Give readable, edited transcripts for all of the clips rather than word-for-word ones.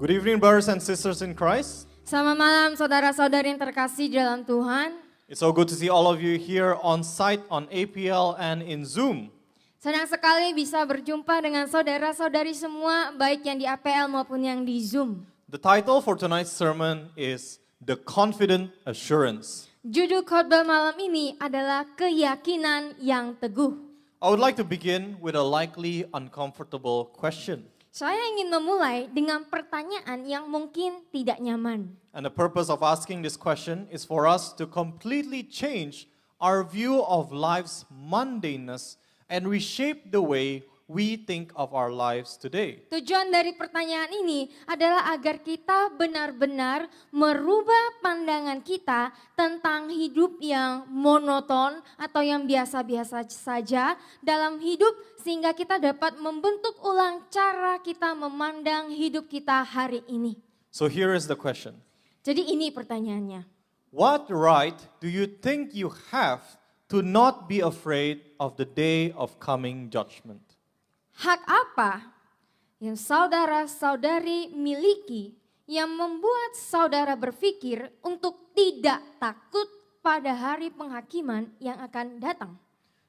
Good evening, brothers and sisters in Christ. Selamat malam saudara-saudari yang terkasih di dalam Tuhan. It's so good to see all of you here on site, on APL, and in Zoom. Senang sekali bisa berjumpa dengan saudara-saudari semua, baik yang di APL maupun yang di Zoom. The title for tonight's sermon is The Confident Assurance. Judul khotbah malam ini adalah keyakinan yang teguh. I would like to begin with a likely uncomfortable question. Saya ingin memulai dengan pertanyaan yang mungkin tidak nyaman. And the purpose of asking this question is for us to completely change our view of life's mundaneness and reshape the way we think of our lives today. Tujuan dari pertanyaan ini adalah agar kita benar-benar merubah pandangan kita tentang hidup yang monoton atau yang biasa-biasa saja dalam hidup, sehingga kita dapat membentuk ulang cara kita memandang hidup kita hari ini. So here is the question. Jadi ini pertanyaannya. What right do you think you have to not be afraid of the day of coming judgment? Hak apa yang saudara-saudari miliki yang membuat saudara berpikir untuk tidak takut pada hari penghakiman yang akan datang?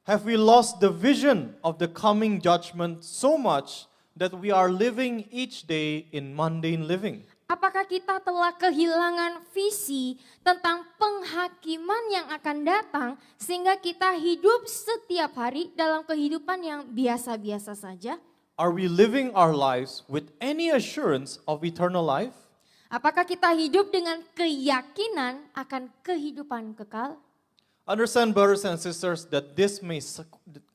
Have we lost the vision of the coming judgment so much that we are living each day in mundane living? Apakah kita telah kehilangan visi tentang penghakiman yang akan datang sehingga kita hidup setiap hari dalam kehidupan yang biasa-biasa saja? Are we living our lives with any assurance of eternal life? Apakah kita hidup dengan keyakinan akan kehidupan kekal? Understand, brothers and sisters, that this may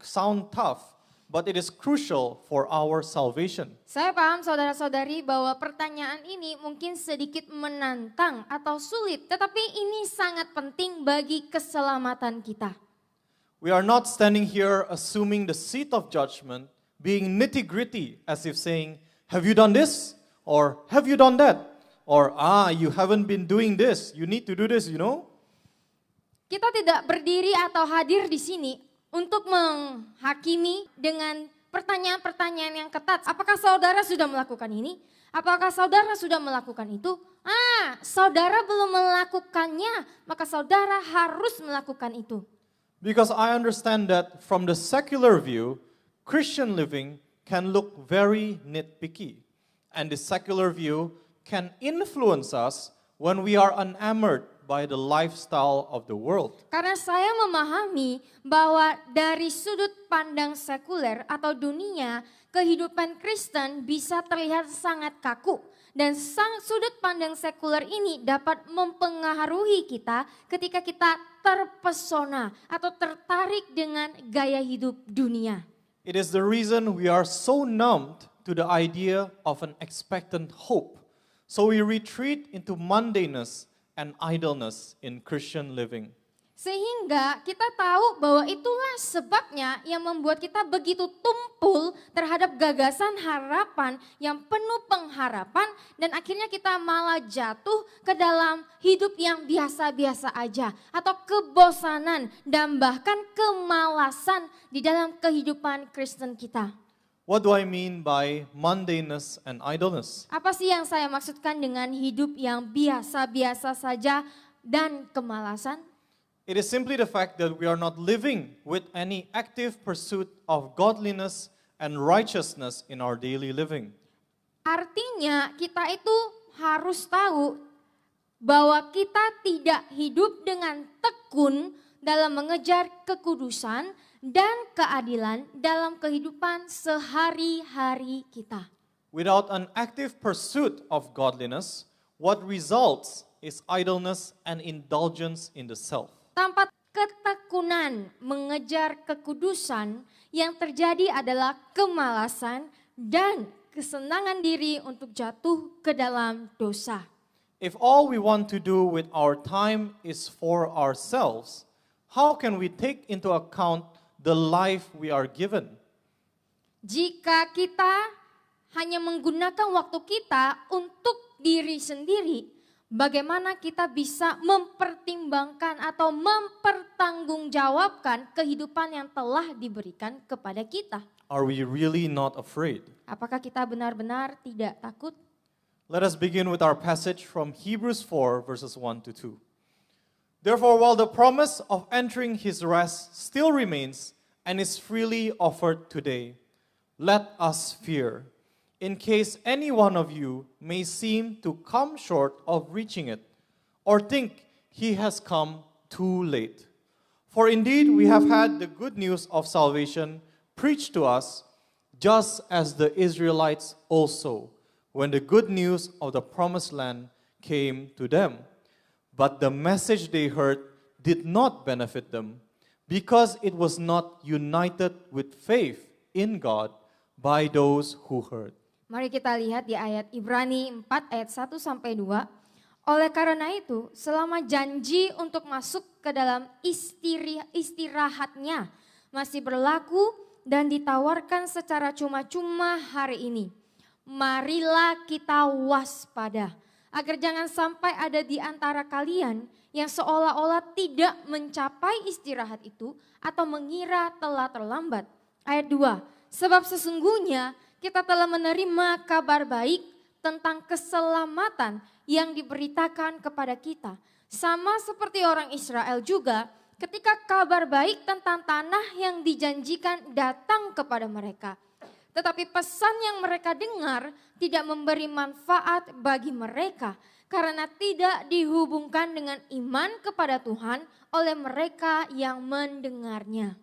sound tough, but it is crucial for our salvation. Saya paham saudara-saudari bahwa pertanyaan ini mungkin sedikit menantang atau sulit, tetapi ini sangat penting bagi keselamatan kita. We are not standing here assuming the seat of judgment, being nitty-gritty as if saying, have you done this? Or have you done that? Or, you haven't been doing this, you need to do this, you know? Kita tidak berdiri atau hadir di sini untuk menghakimi dengan pertanyaan-pertanyaan yang ketat. Apakah saudara sudah melakukan ini? Apakah saudara sudah melakukan itu? Saudara belum melakukannya, maka saudara harus melakukan itu. Because I understand that from the secular view, Christian living can look very nitpicky. And the secular view can influence us when we are enamored by the lifestyle of the world. Karena saya memahami bahwa dari sudut pandang sekuler atau dunia, kehidupan Kristen bisa terlihat sangat kaku. Dan sudut pandang sekuler ini dapat mempengaruhi kita ketika kita terpesona atau tertarik dengan gaya hidup dunia. It is the reason we are so numbed to the idea of an expectant hope. So we retreat into mundaneness and idleness in Christian living. Sehingga kita tahu bahwa itulah sebabnya yang membuat kita begitu tumpul terhadap gagasan harapan yang penuh pengharapan, dan akhirnya kita malah jatuh ke dalam hidup yang biasa-biasa aja atau kebosanan dan bahkan kemalasan di dalam kehidupan Kristen kita. What do I mean by mundaneness and idleness? Apa sih yang saya maksudkan dengan hidup yang biasa-biasa saja dan kemalasan? It is simply the fact that we are not living with any active pursuit of godliness and righteousness in our daily living. Artinya kita itu harus tahu bahwa kita tidak hidup dengan tekun dalam mengejar kekudusan dan keadilan dalam kehidupan sehari-hari kita. Without an active pursuit of godliness, what results is idleness and indulgence in the self. Tanpa ketekunan mengejar kekudusan, yang terjadi adalah kemalasan dan kesenangan diri untuk jatuh ke dalam dosa. If all we want to do with our time is for ourselves, how can we take into account the life we are given? Jika kita hanya menggunakan waktu kita untuk diri sendiri, bagaimana kita bisa mempertimbangkan atau mempertanggungjawabkan kehidupan yang telah diberikan kepada kita? Are we really not afraid? Apakah kita benar-benar tidak takut? Let us begin with our passage from Hebrews 4, verses 1 to 2. Therefore, while the promise of entering his rest still remains and is freely offered today, let us fear, in case any one of you may seem to come short of reaching it, or think he has come too late. For indeed we have had the good news of salvation preached to us, just as the Israelites also, when the good news of the promised land came to them. But the message they heard did not benefit them, because it was not united with faith in God by those who heard. Mari kita lihat di ayat Ibrani 4 ayat 1 sampai 2. Oleh karena itu, selama janji untuk masuk ke dalam istirahatnya masih berlaku dan ditawarkan secara cuma-cuma hari ini, marilah kita waspada, agar jangan sampai ada di antara kalian yang seolah-olah tidak mencapai istirahat itu atau mengira telah terlambat. Ayat 2, sebab sesungguhnya kita telah menerima kabar baik tentang keselamatan yang diberitakan kepada kita. Sama seperti orang Israel juga, ketika kabar baik tentang tanah yang dijanjikan datang kepada mereka. Tetapi pesan yang mereka dengar tidak memberi manfaat bagi mereka karena tidak dihubungkan dengan iman kepada Tuhan oleh mereka yang mendengarnya.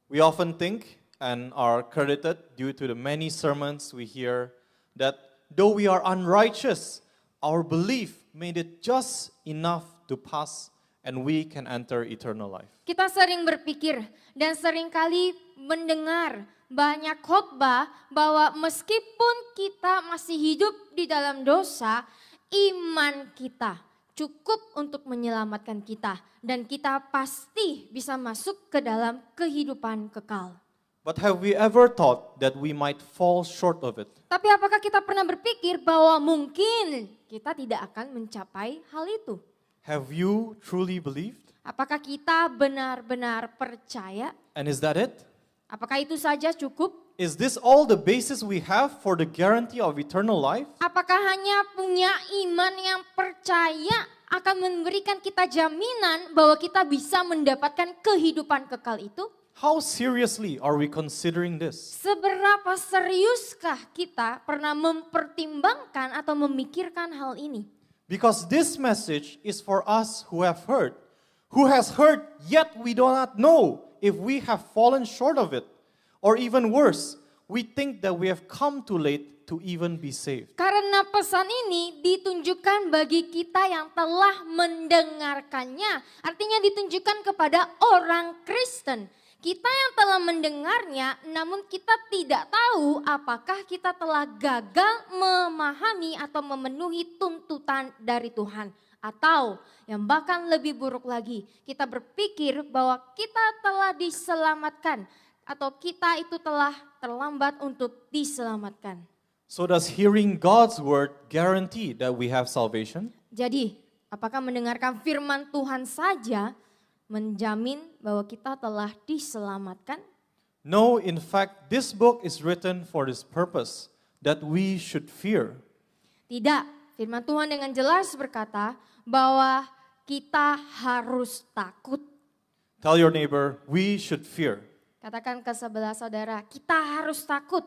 We often think and are credited due to the many sermons we hear that though we are unrighteous, our belief made it just enough to pass and we can enter eternal life. Kita sering berpikir dan seringkali mendengar banyak khotbah bahwa meskipun kita masih hidup di dalam dosa, iman kita cukup untuk menyelamatkan kita dan kita pasti bisa masuk ke dalam kehidupan kekal. But have we ever thought that we might fall short of it? Tapi apakah kita pernah berpikir bahwa mungkin kita tidak akan mencapai hal itu? Have you truly believed? Apakah kita benar-benar percaya? And is that it? Apakah itu saja cukup? Is this all the basis we have for the guarantee of eternal life? Apakah hanya punya iman yang percaya akan memberikan kita jaminan bahwa kita bisa mendapatkan kehidupan kekal itu? How seriously are we considering this? Seberapa seriuskah kita pernah mempertimbangkan atau memikirkan hal ini? Because this message is for us who have heard. Who has heard yet we do not know if we have fallen short of it. Or even worse, we think that we have come too late to even be saved. Karena pesan ini ditunjukkan bagi kita yang telah mendengarkannya. Artinya ditunjukkan kepada orang Kristen. Kita yang telah mendengarnya, namun kita tidak tahu apakah kita telah gagal memahami atau memenuhi tuntutan dari Tuhan. Atau yang bahkan lebih buruk lagi, kita berpikir bahwa kita telah diselamatkan atau kita itu telah terlambat untuk diselamatkan. So does hearing God's word guarantee that we have salvation? Jadi, apakah mendengarkan firman Tuhan saja menjamin bahwa kita telah diselamatkan? No, in fact, this book is written for this purpose, that we should fear. Tidak, firman Tuhan dengan jelas berkata bahwa kita harus takut. Tell your neighbor, we should fear. Katakan ke sebelah saudara, kita harus takut.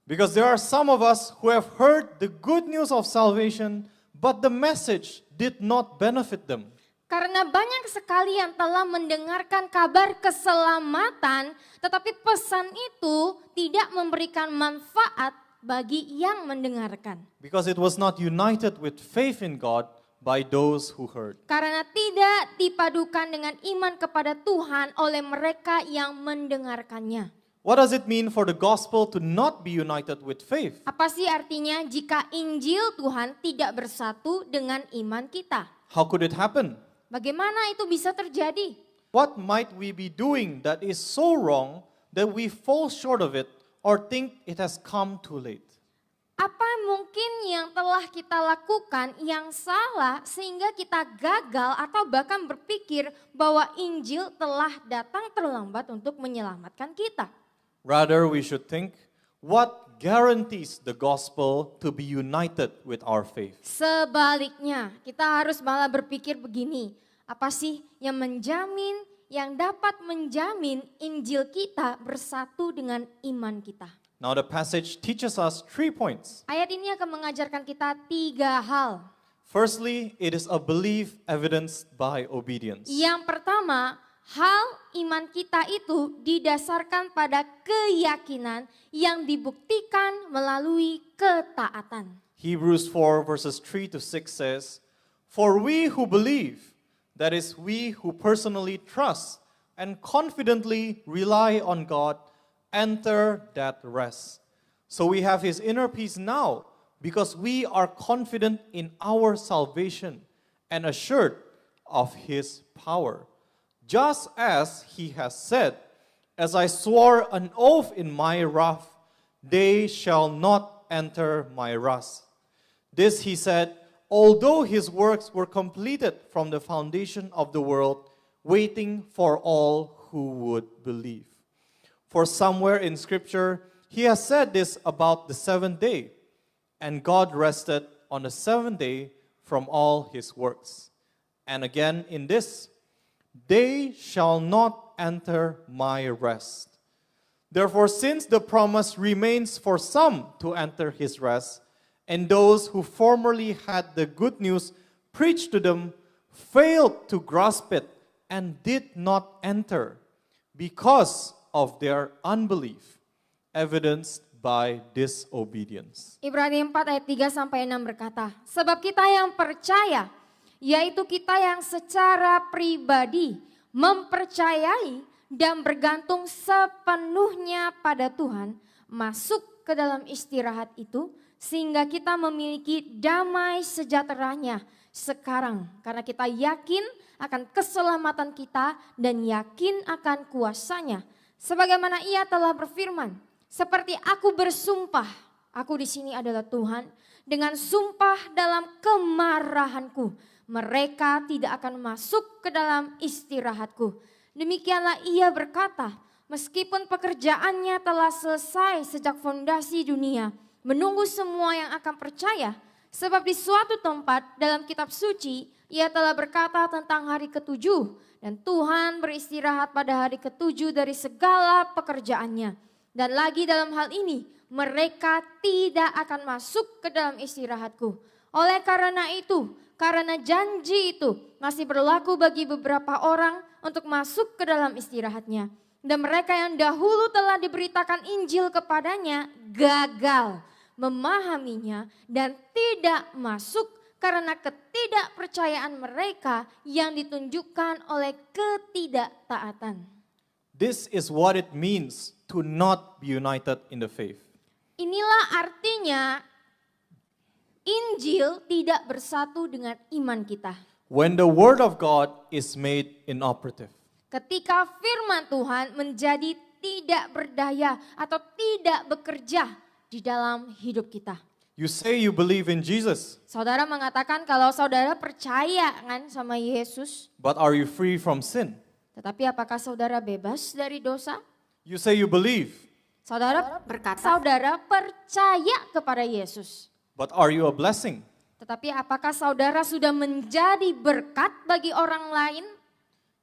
Because there are some of us who have heard the good news of salvation, but the message did not benefit them. Karena banyak sekali yang telah mendengarkan kabar keselamatan, tetapi pesan itu tidak memberikan manfaat bagi yang mendengarkan. Because it was not united with faith in God by those who heard. Karena tidak dipadukan dengan iman kepada Tuhan oleh mereka yang mendengarkannya. What does it mean for the gospel to not be united with faith? Apa sih artinya jika Injil Tuhan tidak bersatu dengan iman kita? How could it happen? Bagaimana itu bisa terjadi? What might we be doing that is so wrong that we fall short of it or think it has come too late? Apa mungkin yang telah kita lakukan yang salah sehingga kita gagal atau bahkan berpikir bahwa Injil telah datang terlambat untuk menyelamatkan kita? Rather, we should think, what guarantees the gospel to be united with our faith. Sebaliknya, kita harus malah berpikir begini, apa sih yang dapat menjamin Injil kita bersatu dengan iman kita? Now the passage teaches us 3 points. Ayat ini akan mengajarkan kita 3 hal. Firstly, it is a belief evidenced by obedience. Yang pertama, hal iman kita itu didasarkan pada keyakinan yang dibuktikan melalui ketaatan. Hebrews 4 verses 3 to 6 says, "For we who believe, that is we who personally trust and confidently rely on God, enter that rest. So we have his inner peace now, because we are confident in our salvation and assured of his power. Just as he has said, as I swore an oath in my wrath, they shall not enter my rest. This he said, although his works were completed from the foundation of the world, waiting for all who would believe. For somewhere in Scripture, he has said this about the seventh day, and God rested on the seventh day from all his works. And again in this, they shall not enter my rest. Therefore, since the promise remains for some to enter his rest, and those who formerly had the good news preached to them failed to grasp it and did not enter because of their unbelief, evidenced by disobedience." Ibrani 4 ayat 3-6 berkata, sebab kita yang percaya, yaitu kita yang secara pribadi mempercayai dan bergantung sepenuhnya pada Tuhan, masuk ke dalam istirahat itu, sehingga kita memiliki damai sejahteranya sekarang. Karena kita yakin akan keselamatan kita dan yakin akan kuasanya. Sebagaimana ia telah berfirman, seperti aku bersumpah, aku di sini adalah Tuhan, dengan sumpah dalam kemarahanku, mereka tidak akan masuk ke dalam istirahatku. Demikianlah ia berkata, meskipun pekerjaannya telah selesai sejak fondasi dunia, menunggu semua yang akan percaya. Sebab di suatu tempat dalam kitab suci, ia telah berkata tentang hari ketujuh, dan Tuhan beristirahat pada hari ketujuh dari segala pekerjaannya. Dan lagi dalam hal ini, mereka tidak akan masuk ke dalam istirahatku. Oleh karena itu, karena janji itu masih berlaku bagi beberapa orang untuk masuk ke dalam istirahatnya. Dan mereka yang dahulu telah diberitakan Injil kepadanya gagal memahaminya dan tidak masuk karena ketidakpercayaan mereka yang ditunjukkan oleh ketidaktaatan. This is what it means to not be united in the faith. Inilah artinya Injil tidak bersatu dengan iman kita. When the word of God is made inoperative. Ketika firman Tuhan menjadi tidak berdaya atau tidak bekerja di dalam hidup kita. You say you believe in Jesus, Saudara mengatakan kalau saudara percaya kan sama Yesus, but are you free from sin? tetapi apakah saudara bebas dari dosa? You say you believe, Saudara berkata, saudara percaya kepada Yesus. but are you a blessing? Tetapi apakah saudara sudah menjadi berkat bagi orang lain?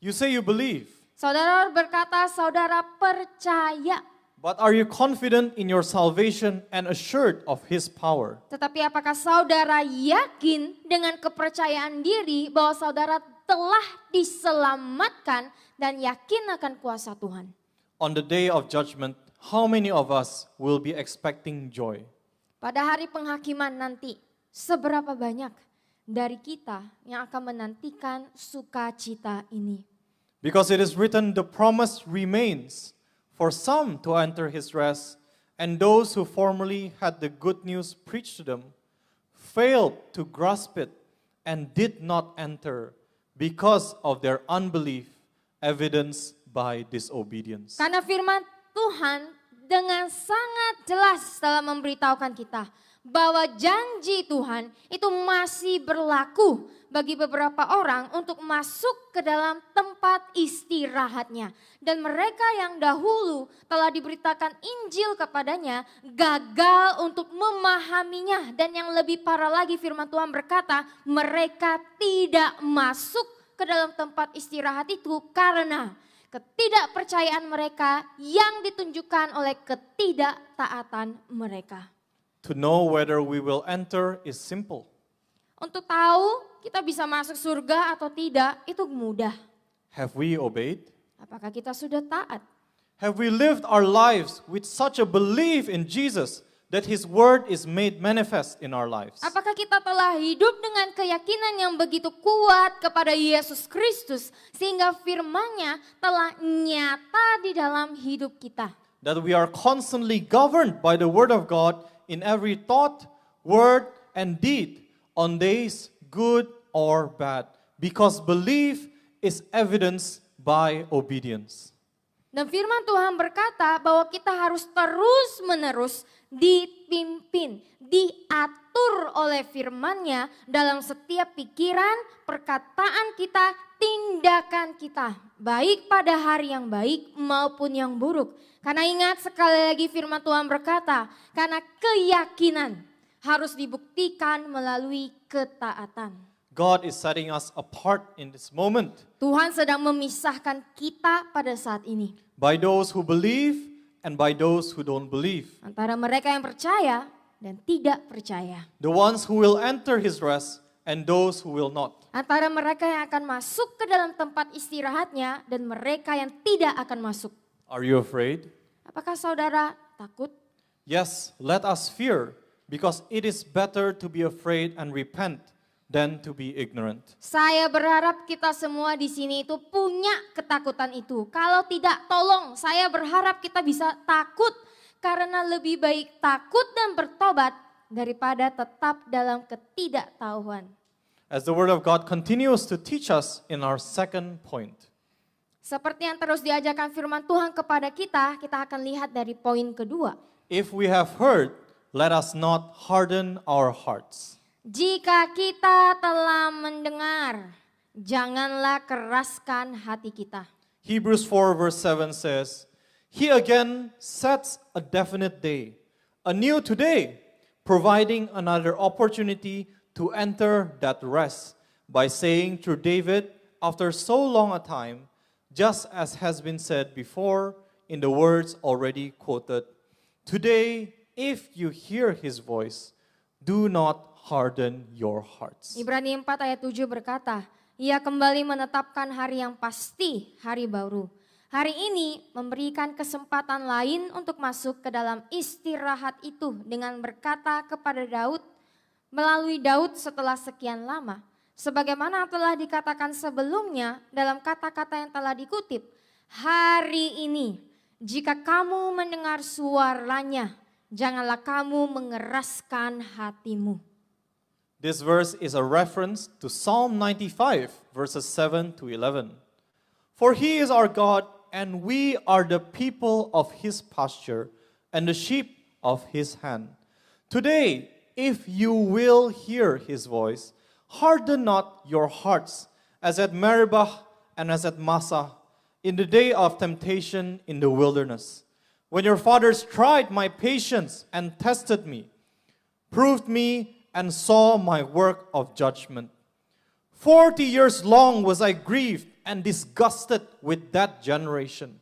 You say you believe, Saudara berkata, saudara percaya. but are you confident in your salvation and assured of his power? Tetapi apakah saudara yakin dengan kepercayaan diri bahwa saudara telah diselamatkan dan yakin akan kuasa Tuhan? On the day of judgment, how many of us will be expecting joy? Pada hari penghakiman nanti, seberapa banyak dari kita yang akan menantikan sukacita ini? Because it is written, the promise remains for some to enter his rest, and those who formerly had the good news preached to them failed to grasp it and did not enter because of their unbelief, evidenced by disobedience. Karena firman Tuhan dengan sangat jelas dalam memberitahukan kita bahwa janji Tuhan itu masih berlaku bagi beberapa orang untuk masuk ke dalam tempat istirahatnya. Dan mereka yang dahulu telah diberitakan Injil kepadanya gagal untuk memahaminya. Dan yang lebih parah lagi firman Tuhan berkata mereka tidak masuk ke dalam tempat istirahat itu karena ketidakpercayaan mereka yang ditunjukkan oleh ketidaktaatan mereka. To know whether we will enter is simple. Untuk tahu kita bisa masuk surga atau tidak itu mudah. Have we obeyed? Apakah kita sudah taat? Have we lived our lives with such a belief in Jesus that His word is made manifest in our lives? Apakah kita telah hidup dengan keyakinan yang begitu kuat kepada Yesus Kristus sehingga firman-Nya telah nyata di dalam hidup kita? That we are constantly governed by the word of God in every thought, word, and deed on days good or bad, because belief is evidenced by obedience. Dan firman Tuhan berkata bahwa kita harus terus-menerus dipimpin, diatur oleh firman-Nya dalam setiap pikiran, perkataan kita, tindakan kita, baik pada hari yang baik maupun yang buruk. Karena ingat sekali lagi firman Tuhan berkata, karena keyakinan harus dibuktikan melalui ketaatan. God is setting us apart in this moment Tuhan sedang memisahkan kita pada saat ini. by those who believe and by those who don't believe. Antara mereka yang percaya dan tidak percaya. The ones who will enter His rest and those who will not. Antara mereka yang akan masuk ke dalam tempat istirahatnya dan mereka yang tidak akan masuk. Are you afraid? Apakah saudara takut? Yes, let us fear, because it is better to be afraid and repent than to be ignorant. Saya berharap kita semua di sini itu punya ketakutan itu. Kalau tidak, tolong saya berharap kita bisa takut. Karena lebih baik takut dan bertobat daripada tetap dalam ketidaktahuan. As the Word of God continues to teach us in our second point, Seperti yang terus diajarkan firman Tuhan kepada kita akan lihat dari poin kedua. if we have heard, let us not harden our hearts. Jika kita telah mendengar, janganlah keraskan hati kita. Hebrews 4 verse 7 says, He again sets a definite day, a new today, providing another opportunity to enter that rest by saying through David, after so long a time, just as has been said before in the words already quoted, today, if you hear His voice, do not harden your hearts. Ibrani 4 ayat 7 berkata, Ia kembali menetapkan hari yang pasti, hari baru. Hari ini memberikan kesempatan lain untuk masuk ke dalam istirahat itu dengan berkata kepada Daud, melalui Daud setelah sekian lama. Sebagaimana telah dikatakan sebelumnya dalam kata-kata yang telah dikutip, hari ini jika kamu mendengar suaranya, janganlah kamu mengeraskan hatimu. This verse is a reference to Psalm 95 verses 7 to 11. For He is our God, and we are the people of His pasture and the sheep of His hand. Today, if you will hear His voice, harden not your hearts as at Meribah and as at Massah in the day of temptation in the wilderness, when your fathers tried my patience and tested me, proved me and saw my work of judgment. 40 years long was I grieved and disgusted with that generation.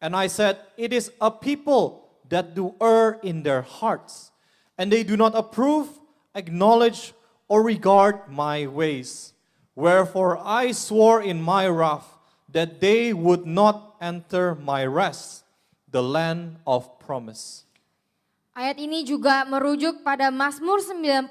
And I said, it is a people that do err in their hearts, and they do not approve, acknowledge, or regard my ways. Wherefore I swore in my wrath that they would not enter my rest, the land of promise. Ayat ini juga merujuk pada Mazmur 95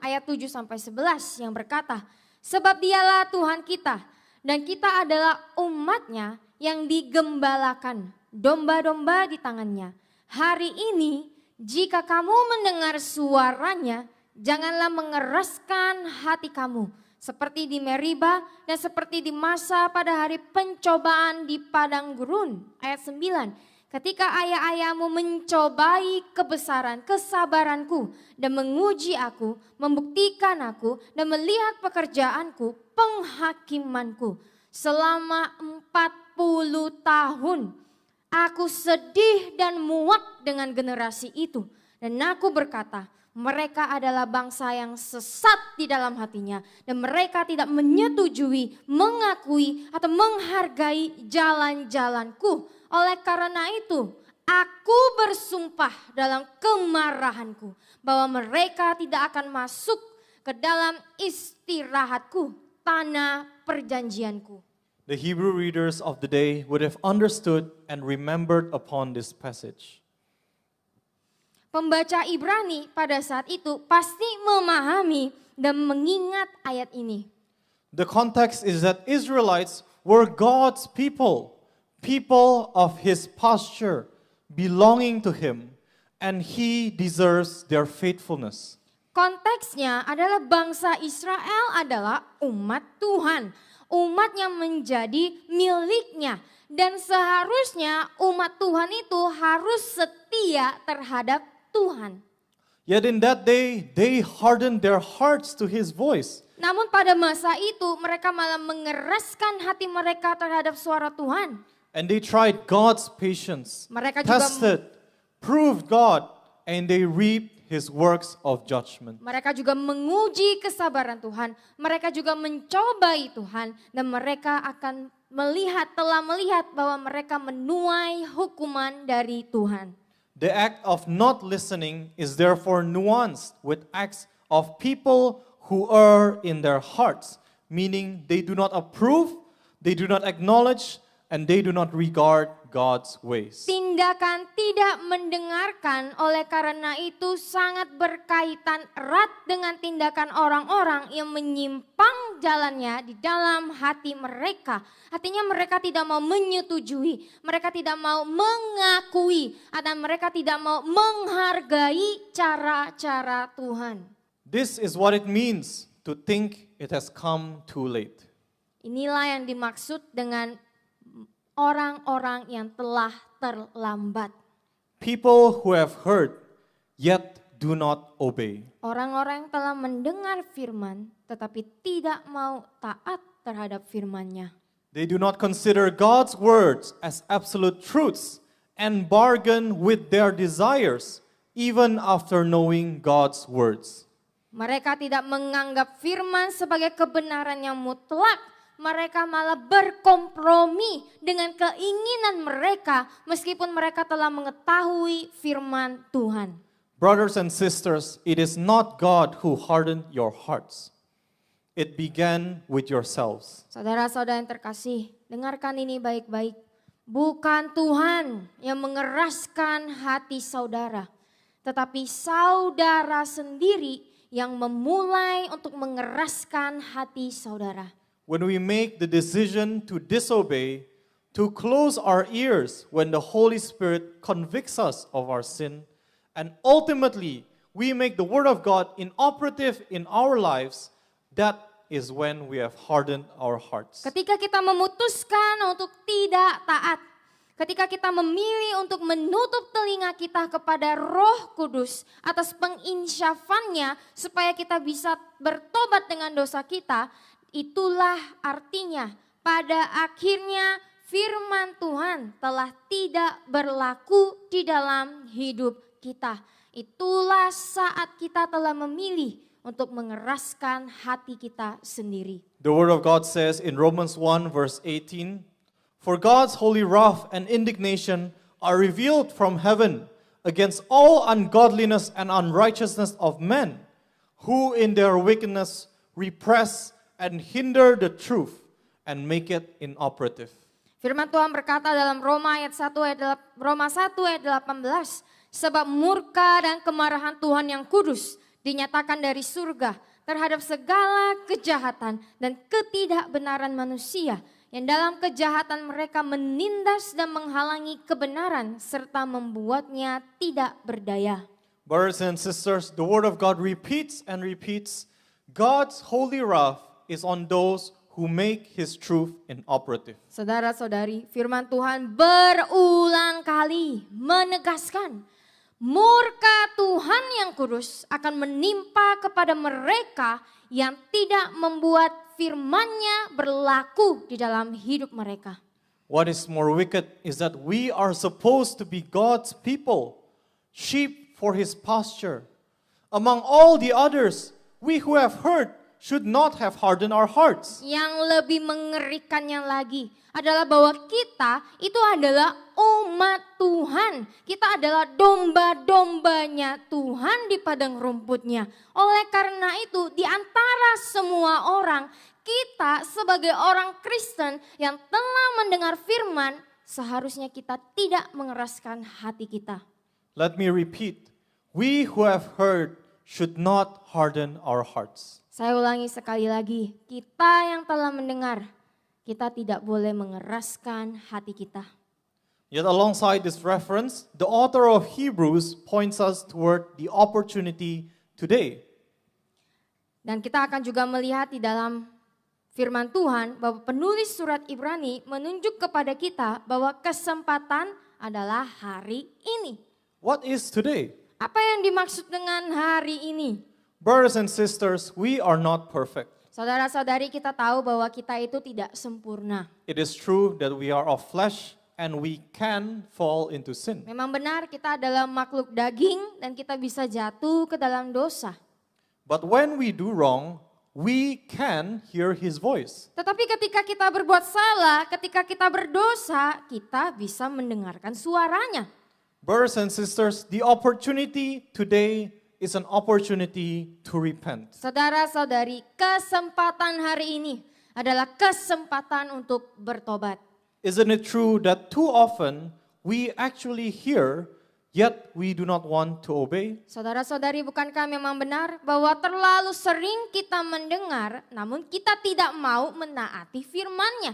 ayat 7 sampai 11 yang berkata, sebab Dialah Tuhan kita dan kita adalah umat-Nya yang digembalakan, domba-domba di tangannya. Hari ini jika kamu mendengar suaranya, janganlah mengeraskan hati kamu seperti di Meribah dan seperti di masa pada hari pencobaan di padang gurun. Ayat 9. Ketika ayah-ayahmu mencobai kebesaran kesabaranku dan menguji aku, membuktikan aku dan melihat pekerjaanku, penghakimanku selama 40 tahun. Aku sedih dan muak dengan generasi itu. Dan aku berkata, mereka adalah bangsa yang sesat di dalam hatinya. Dan mereka tidak menyetujui, mengakui atau menghargai jalan-jalanku. Oleh karena itu, aku bersumpah dalam kemarahanku bahwa mereka tidak akan masuk ke dalam istirahatku, tanah perjanjianku. The Hebrew readers of the day would have understood and remembered upon this passage. Pembaca Ibrani pada saat itu pasti memahami dan mengingat ayat ini. The context is that Israelites were God's people of his pasture, belonging to him, and he deserves their faithfulness. Konteksnya adalah bangsa Israel adalah umat Tuhan, umat yang menjadi miliknya. Dan seharusnya umat Tuhan itu harus setia terhadap Tuhan. Yet in that day, they hardened their hearts to his voice. Namun pada masa itu mereka malah mengeraskan hati mereka terhadap suara Tuhan. And they tried God's patience, Mereka juga tested, proved God, and they reaped his works of judgment. Mereka juga menguji kesabaran Tuhan. Mereka juga mencobai Tuhan. Dan mereka akan telah melihat bahwa mereka menuai hukuman dari Tuhan. The act of not listening is therefore nuanced with acts of people who err in their hearts, meaning they do not approve, they do not acknowledge, and they do not regard God's ways. Tindakan tidak mendengarkan oleh karena itu sangat berkaitan erat dengan tindakan orang-orang yang menyimpang jalannya di dalam hati mereka. Artinya mereka tidak mau menyetujui, mereka tidak mau mengakui, atau mereka tidak mau menghargai cara-cara Tuhan. This is what it means to think it has come too late. Inilah yang dimaksud dengan orang-orang yang telah terlambat. People who have heard yet do not obey. Orang-orang yang telah mendengar firman tetapi tidak mau taat terhadap firman-Nya. They do not consider God's words as absolute truths and bargain with their desires even after knowing God's words. Mereka tidak menganggap firman sebagai kebenaran yang mutlak. Mereka malah berkompromi dengan keinginan mereka meskipun mereka telah mengetahui firman Tuhan. Brothers and sisters, it is not God who hardened your hearts. It began with yourselves. Saudara-saudara yang terkasih, dengarkan ini baik-baik. Bukan Tuhan yang mengeraskan hati saudara, tetapi saudara sendiri yang memulai untuk mengeraskan hati saudara. When we make the decision to disobey, to close our ears when the Holy Spirit convicts us of our sin, and ultimately we make the Word of God inoperative in our lives, that is when we have hardened our hearts. Ketika kita memutuskan untuk tidak taat, ketika kita memilih untuk menutup telinga kita kepada Roh Kudus atas penginsyafannya supaya kita bisa bertobat dengan dosa kita, itulah artinya pada akhirnya firman Tuhan telah tidak berlaku di dalam hidup kita. Itulah saat kita telah memilih untuk mengeraskan hati kita sendiri. The Word of God says in Romans 1 verse 18, "For God's holy wrath and indignation are revealed from heaven against all ungodliness and unrighteousness of men, who in their wickedness repress and hinder the truth and make it inoperative." Firman Tuhan berkata dalam Roma 1 ayat 18, sebab murka dan kemarahan Tuhan yang kudus dinyatakan dari surga terhadap segala kejahatan dan ketidakbenaran manusia yang dalam kejahatan mereka menindas dan menghalangi kebenaran serta membuatnya tidak berdaya. Brothers and sisters, the Word of God repeats and repeats, God's holy wrath is on those who make His truth inoperative. Saudara-saudari, firman Tuhan berulang kali menegaskan murka Tuhan yang kudus akan menimpa kepada mereka yang tidak membuat firman-Nya berlaku di dalam hidup mereka. What is more wicked is that we are supposed to be God's people, sheep for His pasture. Among all the others, we who have heard should not have hardened our hearts. Yang lebih mengerikannya lagi adalah bahwa kita itu adalah umat Tuhan. Kita adalah domba-dombanya Tuhan di padang rumputnya. Oleh karena itu, di antara semua orang, kita sebagai orang Kristen yang telah mendengar firman, seharusnya kita tidak mengeraskan hati kita. Let me repeat, we who have heard should not harden our hearts. Saya ulangi sekali lagi, kita yang telah mendengar, kita tidak boleh mengeraskan hati kita. Yet alongside this reference, the author of Hebrews points us toward the opportunity today. Dan kita akan juga melihat di dalam firman Tuhan bahwa penulis surat Ibrani menunjuk kepada kita bahwa kesempatan adalah hari ini. What is today? Apa yang dimaksud dengan hari ini? Brothers and sisters, we are not perfect. Saudara-saudari, kita tahu bahwa kita itu tidak sempurna. It is true that we are of flesh and we can fall into sin. Memang benar kita adalah makhluk daging dan kita bisa jatuh ke dalam dosa. But when we do wrong, we can hear His voice. Tetapi ketika kita berbuat salah, ketika kita berdosa, kita bisa mendengarkan suaranya. Brothers and sisters, the opportunity today is an opportunity to repent. Saudara-saudari, kesempatan hari ini adalah kesempatan untuk bertobat. Isn't it true that too often we actually hear, yet we do not want to obey? Saudara-saudari, bukankah memang benar bahwa terlalu sering kita mendengar, namun kita tidak mau menaati firman-Nya?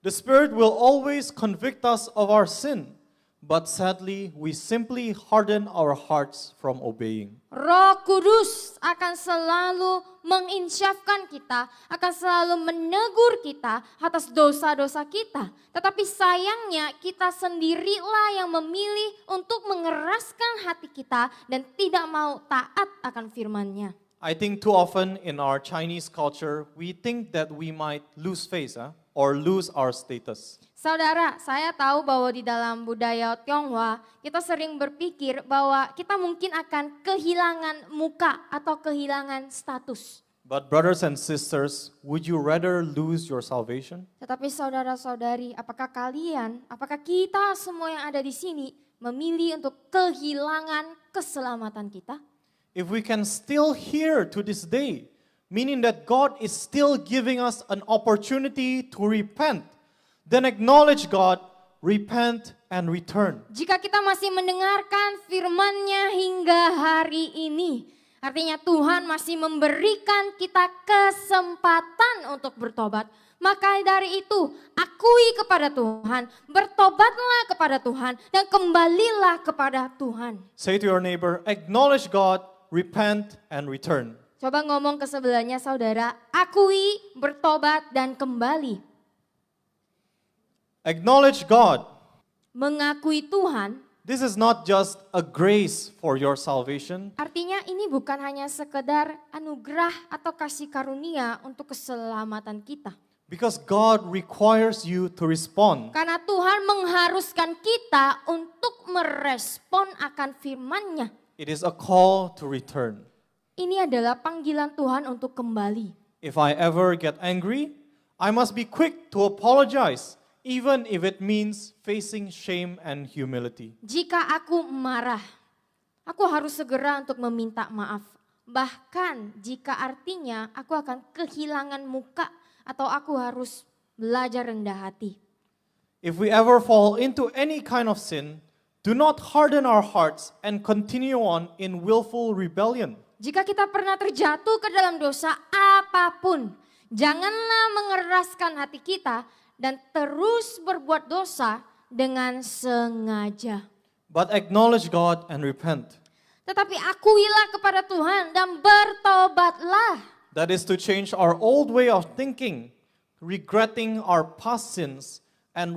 The Spirit will always convict us of our sin, but sadly we simply harden our hearts from obeying. Roh Kudus akan selalu menginsyafkan kita, akan selalu menegur kita atas dosa-dosa kita. Tetapi sayangnya kita sendirilah yang memilih untuk mengeraskan hati kita dan tidak mau taat akan firman-Nya. I think too often in our Chinese culture, we think that we might lose face or lose our status. Saudara, saya tahu bahwa di dalam budaya Tionghoa, kita sering berpikir bahwa kita mungkin akan kehilangan muka atau kehilangan status. But brothers and sisters, would you rather lose your salvation? Tetapi saudara-saudari, apakah kita semua yang ada di sini memilih untuk kehilangan keselamatan kita? If we can still hear to this day, meaning that God is still giving us an opportunity to repent, then acknowledge God, repent, and return. Jika kita masih mendengarkan firman-Nya hingga hari ini, artinya Tuhan masih memberikan kita kesempatan untuk bertobat. Maka dari itu, akui kepada Tuhan, bertobatlah kepada Tuhan, dan kembalilah kepada Tuhan. Say to your neighbor, acknowledge God, repent, and return. Coba ngomong ke sebelahnya, saudara, akui, bertobat, dan kembali. Acknowledge God. Mengakui Tuhan, This is not just a grace for your salvation. artinya ini bukan hanya sekedar anugerah atau kasih karunia untuk keselamatan kita. Because God requires you to respond. Karena Tuhan mengharuskan kita untuk merespon akan firman-Nya. It is a call to return. Ini adalah panggilan Tuhan untuk kembali. If I ever get angry, I must be quick to apologize, even if it means facing shame and humility. Jika aku marah, aku harus segera untuk meminta maaf. Bahkan jika artinya aku akan kehilangan muka atau aku harus belajar rendah hati. If we ever fall into any kind of sin, do not harden our hearts and continue on in willful rebellion. Jika kita pernah terjatuh ke dalam dosa apapun, janganlah mengeraskan hati kita dan terus berbuat dosa dengan sengaja. But acknowledge God and repent. Tetapi akuilah kepada Tuhan dan bertobatlah. That is to change our old way of thinking, regretting our past sins and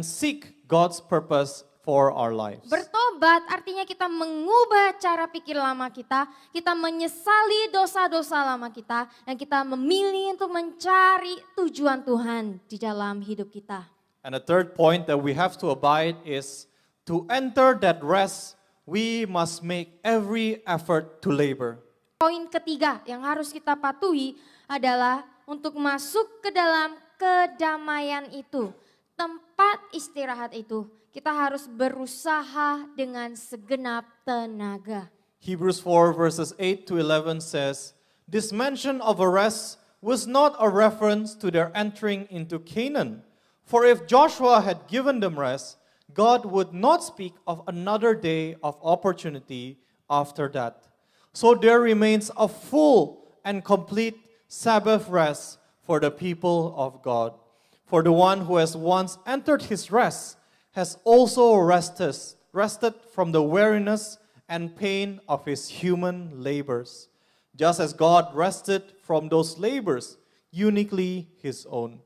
seek God's purpose for our lives. Bertobat artinya kita mengubah cara pikir lama kita menyesali dosa-dosa lama kita, dan kita memilih untuk mencari tujuan Tuhan di dalam hidup kita. And the third point that we have to abide is to enter that rest, we must make every effort to labor. Poin ketiga yang harus kita patuhi adalah untuk masuk ke dalam kedamaian itu, tempat istirahat itu. Kita harus berusaha dengan segenap tenaga. Hebrews 4 verses 8 to 11 says, "This mention of a rest was not a reference to their entering into Canaan. For if Joshua had given them rest, God would not speak of another day of opportunity after that. So there remains a full and complete Sabbath rest for the people of God. For the one who has once entered his rest has also rested from the weariness and pain of his human labors, just as God rested from those labors, uniquely his own.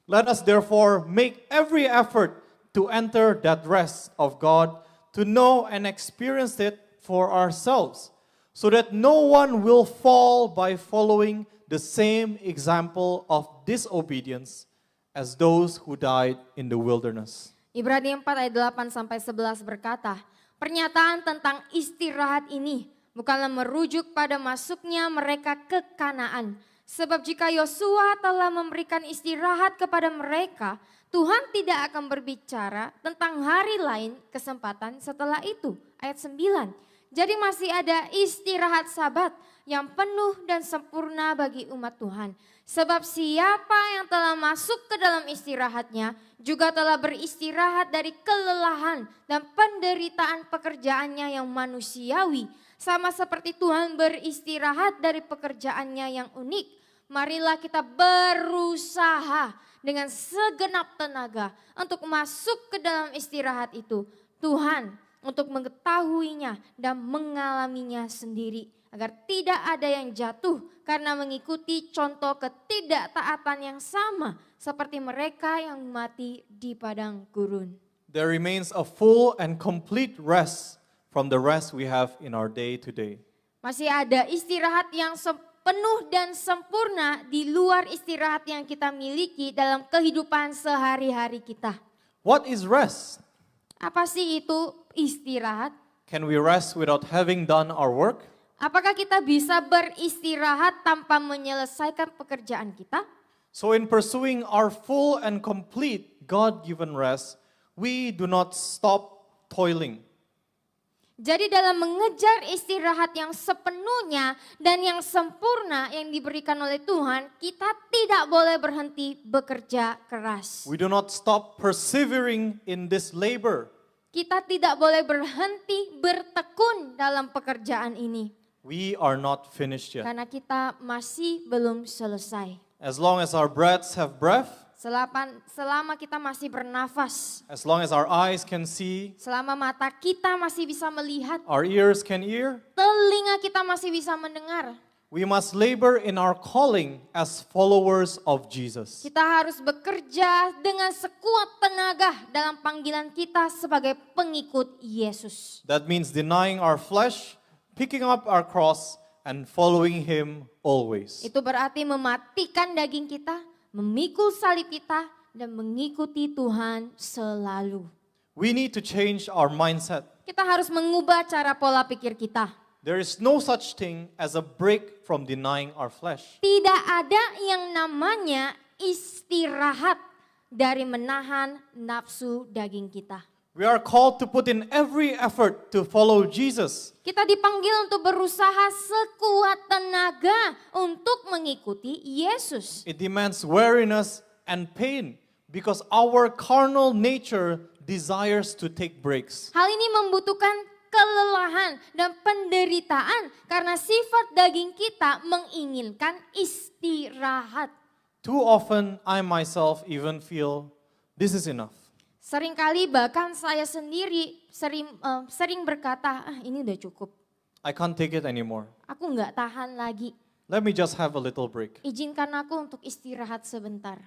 Let us therefore make every effort to enter that rest of God, to know and experience it for ourselves, so that no one will fall by following the same example of disobedience as those who died in the wilderness." Ibrani 4 ayat 8 sampai 11 berkata, pernyataan tentang istirahat ini bukanlah merujuk pada masuknya mereka ke Kanaan. Sebab jika Yosua telah memberikan istirahat kepada mereka, Tuhan tidak akan berbicara tentang hari lain kesempatan setelah itu. Ayat 9. Jadi masih ada istirahat Sabat yang penuh dan sempurna bagi umat Tuhan. Sebab siapa yang telah masuk ke dalam istirahatnya juga telah beristirahat dari kelelahan dan penderitaan pekerjaannya yang manusiawi. Sama seperti Tuhan beristirahat dari pekerjaannya yang unik. Marilah kita berusaha dengan segenap tenaga untuk masuk ke dalam istirahat itu. Tuhan untuk mengetahuinya dan mengalaminya sendiri. Agar tidak ada yang jatuh karena mengikuti contoh ketidaktaatan yang sama seperti mereka yang mati di padang gurun. There remains a full and complete rest from the rest we have in our day to day. Masih ada istirahat yang penuh dan sempurna di luar istirahat yang kita miliki dalam kehidupan sehari-hari kita. What is rest? Apa sih itu istirahat? Can we rest without having done our work? Apakah kita bisa beristirahat tanpa menyelesaikan pekerjaan kita? So in pursuing our full and complete God-given rest, we do not stop toiling. Jadi dalam mengejar istirahat yang sepenuhnya dan yang sempurna yang diberikan oleh Tuhan, kita tidak boleh berhenti bekerja keras. We do not stop persevering in this labor. Kita tidak boleh berhenti bertekun dalam pekerjaan ini. We are not finished yet. Karena kita masih belum selesai. As long as our breaths have breath, Selama kita masih bernafas, as long as our eyes can see, selama mata kita masih bisa melihat, our ears can hear, telinga kita masih bisa mendengar, we must labor in our calling as followers of Jesus. kita harus bekerja dengan sekuat tenaga dalam panggilan kita sebagai pengikut Yesus. That means denying our flesh, picking up our cross, and following Him always. Itu berarti mematikan daging kita, memikul salib kita, dan mengikuti Tuhan selalu. We need to change our mindset. Kita harus mengubah cara pola pikir kita. There is no such thing as a break from denying our flesh. Tidak ada yang namanya istirahat dari menahan nafsu daging kita. We are called to put in every effort to follow Jesus. Kita dipanggil untuk berusaha sekuat tenaga untuk mengikuti Yesus. It demands weariness and pain because our carnal nature desires to take breaks. Hal ini membutuhkan kelelahan dan penderitaan karena sifat daging kita menginginkan istirahat. Too often I myself even feel this is enough. Seringkali bahkan saya sendiri sering berkata, ini udah cukup. I can't take it anymore. Aku nggak tahan lagi. Let me just have a little break. Izinkan aku untuk istirahat sebentar.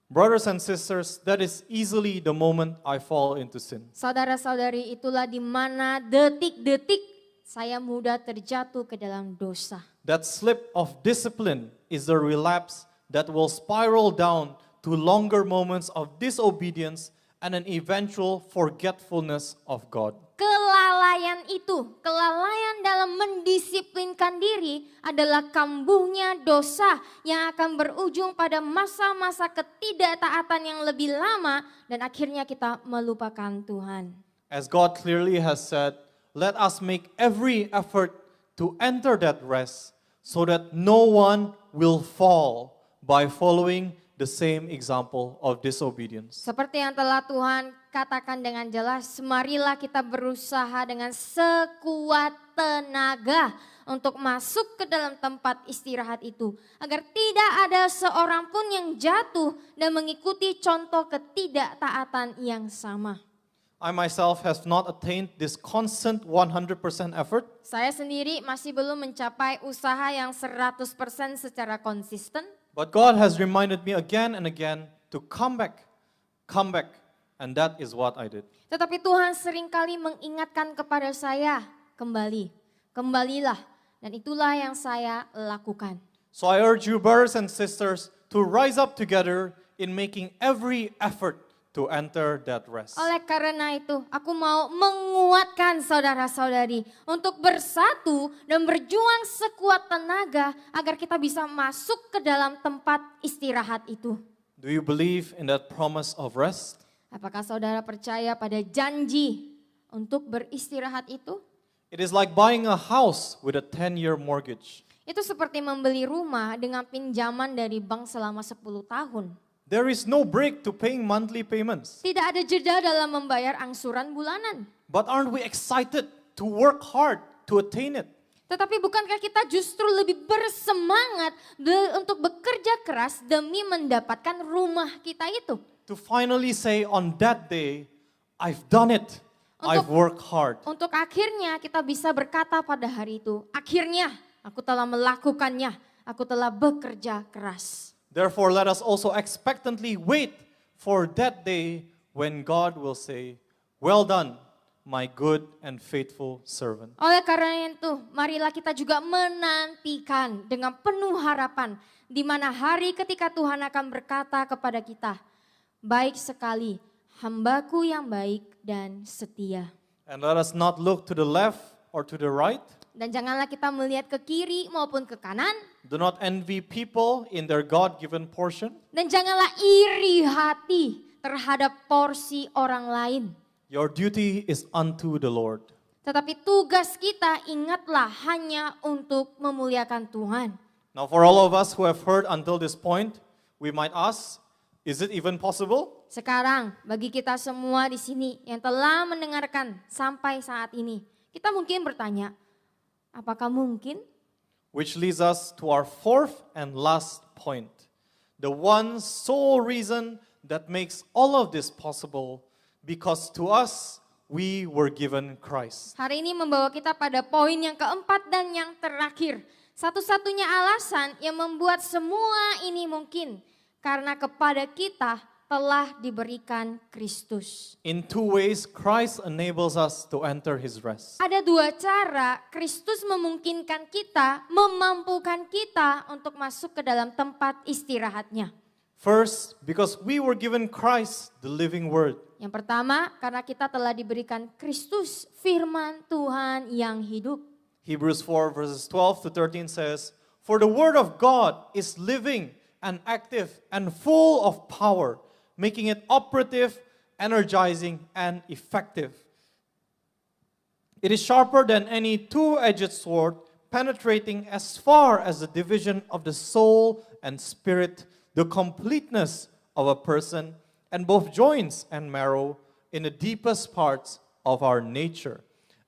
Brothers and sisters, that is easily the moment I fall into sin. Saudara-saudari, itulah di mana detik-detik saya mudah terjatuh ke dalam dosa. That slip of discipline is the relapse that will spiral down to longer moments of disobedience and an eventual forgetfulness of God. Kelalaian itu, kelalaian dalam mendisiplinkan diri adalah kambuhnya dosa yang akan berujung pada masa-masa ketidaktaatan yang lebih lama dan akhirnya kita melupakan Tuhan. As God clearly has said, let us make every effort to enter that rest so that no one will fall by following the same example of disobedience. Seperti yang telah Tuhan katakan dengan jelas, marilah kita berusaha dengan sekuat tenaga untuk masuk ke dalam tempat istirahat itu. Agar tidak ada seorang pun yang jatuh dan mengikuti contoh ketidaktaatan yang sama. I myself have not attained this constant 100% effort, Saya sendiri masih belum mencapai usaha yang 100% secara konsisten. but God has reminded me again and again to come back, and that is what I did. Tetapi Tuhan seringkali mengingatkan kepada saya, kembalilah. Dan itulah yang saya lakukan. So I urge you, brothers and sisters, to rise up together in making every effort to enter that rest. Oleh karena itu, aku mau menguatkan saudara-saudari untuk bersatu dan berjuang sekuat tenaga agar kita bisa masuk ke dalam tempat istirahat itu. Do you believe in that promise of rest? Apakah saudara percaya pada janji untuk beristirahat itu? It is like buying a house with a 10-year mortgage. Itu seperti membeli rumah dengan pinjaman dari bank selama 10 tahun. There is no break to paying monthly payments. Tidak ada jeda dalam membayar angsuran bulanan. But aren't we excited to work hard to attain it? Tetapi bukankah kita justru lebih bersemangat untuk bekerja keras demi mendapatkan rumah kita itu? To finally say on that day, I've done it. I've worked hard. Untuk akhirnya kita bisa berkata pada hari itu, akhirnya aku telah melakukannya, aku telah bekerja keras. Therefore, let us also expectantly wait for that day when God will say, well done, my good and faithful servant. Oleh karena itu, marilah kita juga menantikan dengan penuh harapan di mana hari ketika Tuhan akan berkata kepada kita, baik sekali, hambaku yang baik dan setia. And let us not look to the left or to the right. Dan janganlah kita melihat ke kiri maupun ke kanan. Do not envy people in their God-given portion. Dan janganlah iri hati terhadap porsi orang lain. Your duty is unto the Lord. Tetapi tugas kita ingatlah hanya untuk memuliakan Tuhan. Now for all of us who have heard until this point, we might ask, is it even possible? Sekarang bagi kita semua di sini yang telah mendengarkan sampai saat ini, kita mungkin bertanya, apakah mungkin? Which leads us to our fourth and last point. The one sole reason that makes all of this possible, because to us we were given Christ. Hari ini membawa kita pada poin yang keempat dan yang terakhir. Satu-satunya alasan yang membuat semua ini mungkin, karena kepada kita telah diberikan Kristus. In two ways, Christ enables us to enter His rest. Ada dua cara Kristus memungkinkan kita, memampukan kita untuk masuk ke dalam tempat istirahatnya. First, because we were given Christ, the living word. Yang pertama, karena kita telah diberikan Kristus, firman Tuhan yang hidup. Hebrews 4 verses 12 to 13 says, for the word of God is living and active and full of power, making it operative, energizing, and effective. It is sharper than any two-edged sword, penetrating as far as the division of the soul and spirit, the completeness of a person, and both joints and marrow in the deepest parts of our nature,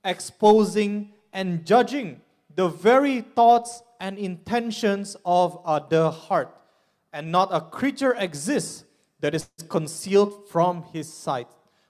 exposing and judging the very thoughts and intentions of the heart. And not a creature exists that is concealed from His sight,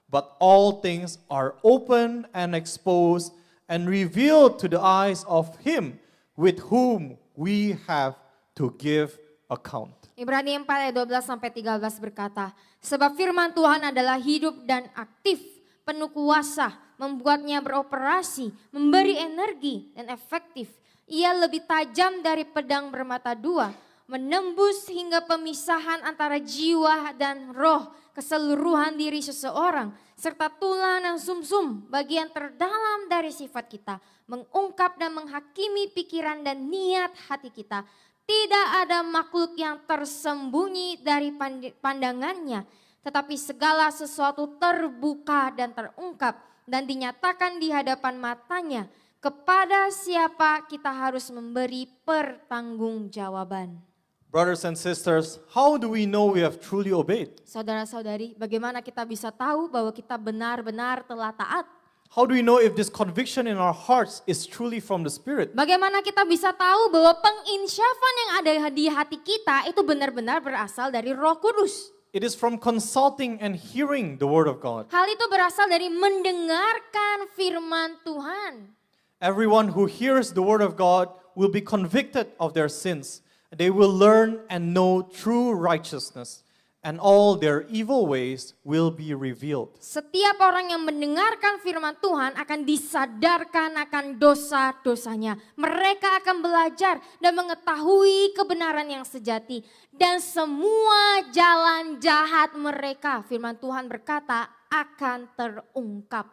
but all things are open and exposed and revealed to the eyes of Him with whom we have to give account. Ibrani 4 ayat 12 sampai 13 berkata, sebab firman Tuhan adalah hidup dan aktif, penuh kuasa, membuatnya beroperasi, memberi energi dan efektif. Ia lebih tajam dari pedang bermata dua, menembus hingga pemisahan antara jiwa dan roh, keseluruhan diri seseorang, serta tulang dan sumsum, bagian terdalam dari sifat kita, mengungkap dan menghakimi pikiran dan niat hati kita. Tidak ada makhluk yang tersembunyi dari pandangannya, tetapi segala sesuatu terbuka dan terungkap dan dinyatakan di hadapan matanya. Kepada siapa kita harus memberi pertanggungjawaban. Brothers and sisters, how do we know we have truly obeyed? Saudara-saudari, bagaimana kita bisa tahu bahwa kita benar-benar telah taat? How do we know if this conviction in our hearts is truly from the Spirit? Bagaimana kita bisa tahu bahwa penginsyafan yang ada di hati kita itu benar-benar berasal dari Roh Kudus? It is from consulting and hearing the Word of God. Hal itu berasal dari mendengarkan firman Tuhan. Everyone who hears the Word of God will be convicted of their sins. They will learn and know true righteousness, and all their evil ways will be revealed. Setiap orang yang mendengarkan firman Tuhan akan disadarkan akan dosa-dosanya. Mereka akan belajar dan mengetahui kebenaran yang sejati. Dan semua jalan jahat mereka, firman Tuhan berkata, akan terungkap.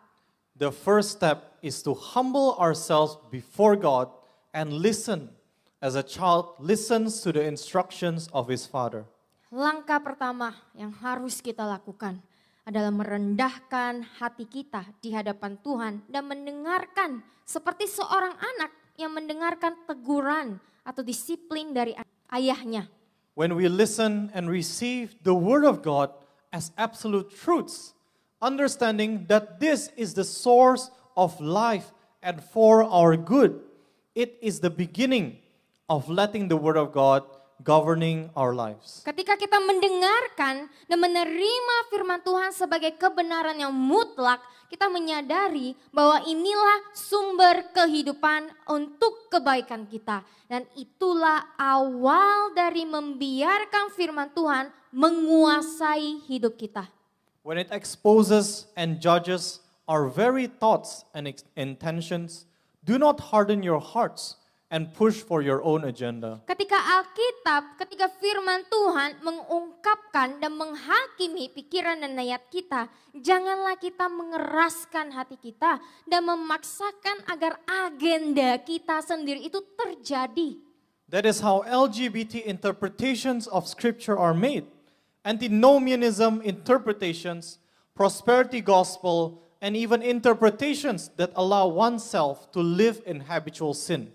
The first step is to humble ourselves before God and listen as a child listens to the instructions of his father. Langkah pertama yang harus kita lakukan adalah merendahkan hati kita di hadapan Tuhan dan mendengarkan seperti seorang anak yang mendengarkan teguran atau disiplin dari ayahnya. When we listen and receive the Word of God as absolute truths, understanding that this is the source of life and for our good, it is the beginning of letting the Word of God governing our lives. Ketika kita mendengarkan dan menerima firman Tuhan sebagai kebenaran yang mutlak, kita menyadari bahwa inilah sumber kehidupan untuk kebaikan kita. Dan itulah awal dari membiarkan firman Tuhan menguasai hidup kita. When it exposes and judges our very thoughts and intentions, do not harden your hearts and push for your own agenda. Ketika Alkitab, ketika firman Tuhan mengungkapkan dan menghakimi pikiran dan niat kita, janganlah kita mengeraskan hati kita dan memaksakan agar agenda kita sendiri itu terjadi. That is how LGBT interpretations of Scripture are made. Antinomianism interpretations, prosperity gospel, and even interpretations that allow oneself to live in habitual sin.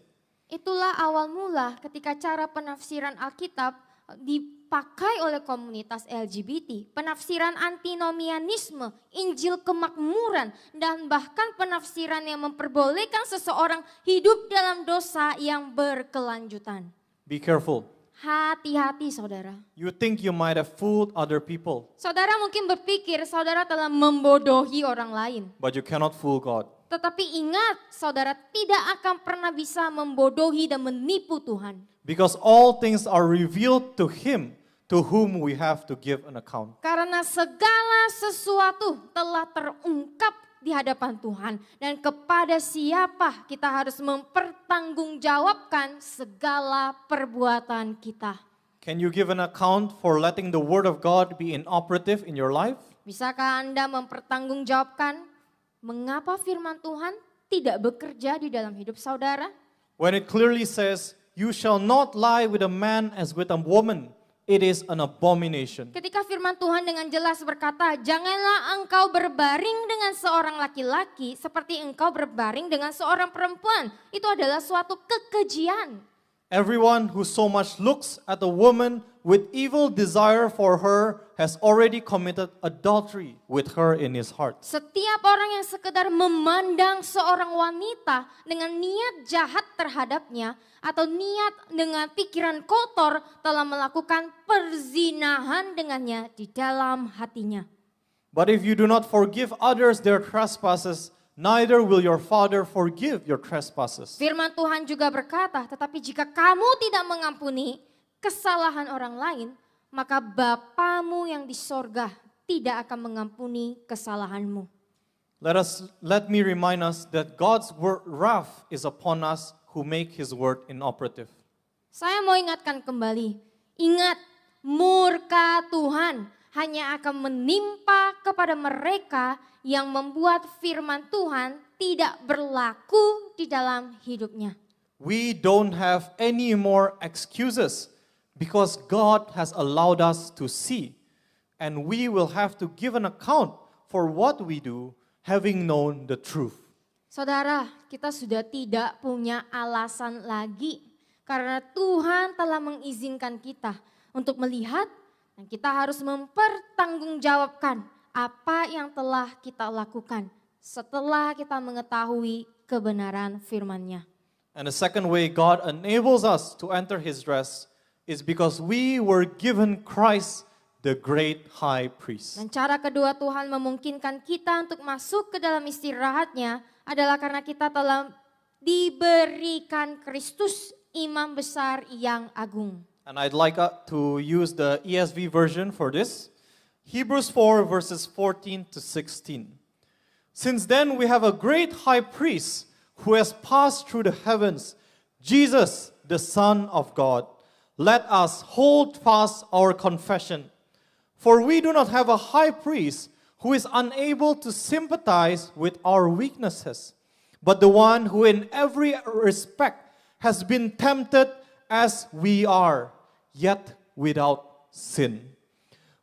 Itulah awal mula ketika cara penafsiran Alkitab dipakai oleh komunitas LGBT. Penafsiran antinomianisme, Injil kemakmuran, dan bahkan penafsiran yang memperbolehkan seseorang hidup dalam dosa yang berkelanjutan. Be careful. Hati-hati saudara. You think you might have fooled other people, Saudara mungkin berpikir saudara telah membodohi orang lain. but you cannot fool God. Tetapi ingat, saudara tidak akan pernah bisa membodohi dan menipu Tuhan. Because all things are revealed to Him to whom we have to give an account. Karena segala sesuatu telah terungkap di hadapan Tuhan. Dan kepada siapa kita harus mempertanggungjawabkan segala perbuatan kita. Can you give an account for letting the Word of God be inoperative in your life? Bisakah Anda mempertanggungjawabkan mengapa firman Tuhan tidak bekerja di dalam hidup saudara? When it clearly says, you shall not lie with a man as with a woman, it is an abomination. Ketika firman Tuhan dengan jelas berkata, janganlah engkau berbaring dengan seorang laki-laki seperti engkau berbaring dengan seorang perempuan. Itu adalah suatu kekejian. Everyone who so much looks at a woman with evil desire for her has already committed adultery with her in his heart. Setiap orang yang sekedar memandang seorang wanita dengan niat jahat terhadapnya atau niat dengan pikiran kotor telah melakukan perzinahan dengannya di dalam hatinya. But if you do not forgive others their trespasses, neither will your Father forgive your trespasses. Firman Tuhan juga berkata, tetapi jika kamu tidak mengampuni, kesalahan orang lain, maka Bapamu yang di sorga tidak akan mengampuni kesalahanmu. Let me remind us that God's wrath is upon us who make His word inoperative. Saya mau ingatkan kembali, ingat murka Tuhan hanya akan menimpa kepada mereka yang membuat firman Tuhan tidak berlaku di dalam hidupnya. We don't have any more excuses because God has allowed us to see, and we will have to give an account for what we do, having known the truth. Saudara, kita sudah tidak punya alasan lagi karena Tuhan telah mengizinkan kita untuk melihat dan kita harus mempertanggungjawabkan apa yang telah kita lakukan setelah kita mengetahui kebenaran firman-Nya. And the second way God enables us to enter His rest is because we were given Christ, the great high priest. Dan cara kedua Tuhan memungkinkan kita untuk masuk ke dalam istirahatnya adalah karena kita telah diberikan Kristus, imam besar yang agung. And I'd like to use the ESV version for this. Hebrews 4 verses 14 to 16. Since then we have a great high priest who has passed through the heavens, Jesus, the Son of God. Let us hold fast our confession. For we do not have a high priest who is unable to sympathize with our weaknesses, but the one who in every respect has been tempted as we are, yet without sin.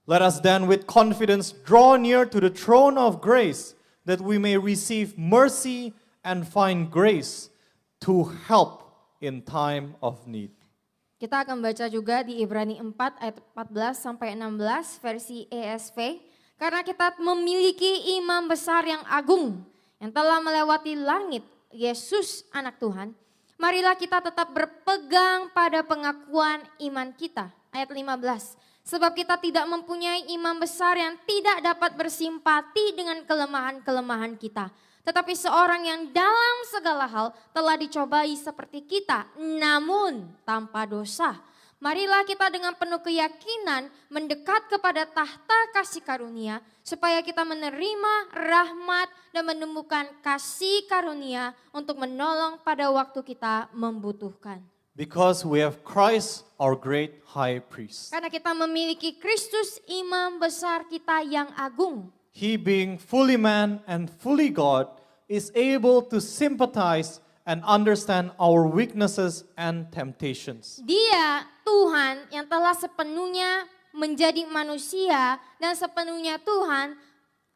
Let us then with confidence draw near to the throne of grace, that we may receive mercy and find grace to help in time of need. Kita akan baca juga di Ibrani 4 ayat 14 sampai 16 versi ESV. Karena kita memiliki imam besar yang agung yang telah melewati langit, Yesus anak Tuhan. Marilah kita tetap berpegang pada pengakuan iman kita. Ayat 15. Sebab kita tidak mempunyai imam besar yang tidak dapat bersimpati dengan kelemahan-kelemahan kita. Tetapi seorang yang dalam segala hal telah dicobai seperti kita, namun tanpa dosa. Marilah kita dengan penuh keyakinan mendekat kepada tahta kasih karunia, supaya kita menerima rahmat dan menemukan kasih karunia untuk menolong pada waktu kita membutuhkan. Because we have Christ, our great high priest. Karena kita memiliki Kristus, imam besar kita yang agung. He being fully man and fully God is able to sympathize and understand our weaknesses and temptations. Dia Tuhan yang telah sepenuhnya menjadi manusia dan sepenuhnya Tuhan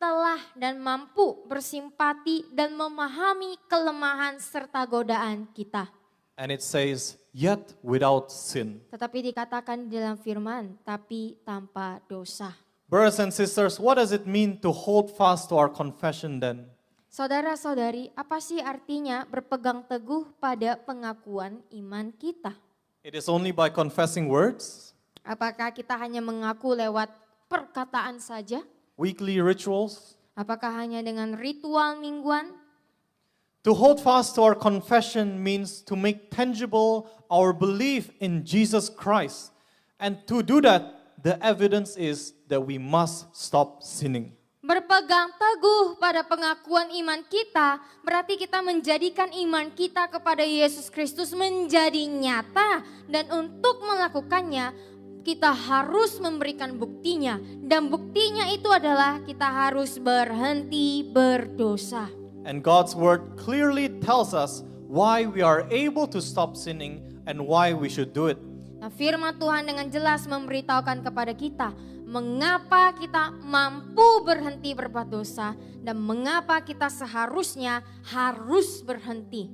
telah dan mampu bersimpati dan memahami kelemahan serta godaan kita. And it says, yet without sin. Tetapi dikatakan di dalam firman, tapi tanpa dosa. Brothers and sisters, what does it mean to hold fast to our confession then? Saudara-saudari, apa sih artinya berpegang teguh pada pengakuan iman kita? It is only by confessing words, Apakah kita hanya mengaku lewat perkataan saja? weekly rituals. Apakah hanya dengan ritual mingguan? To hold fast to our confession means to make tangible our belief in Jesus Christ. And to do that, the evidence is that we must stop sinning. Berpegang teguh pada pengakuan iman kita berarti kita menjadikan iman kita kepada Yesus Kristus menjadi nyata, dan untuk melakukannya kita harus memberikan buktinya, dan buktinya itu adalah kita harus berhenti berdosa. And God's word clearly tells us why we are able to stop sinning and why we should do it. Nah, firman Tuhan dengan jelas memberitahukan kepada kita mengapa kita mampu berhenti berbuat dosa dan mengapa kita seharusnya harus berhenti.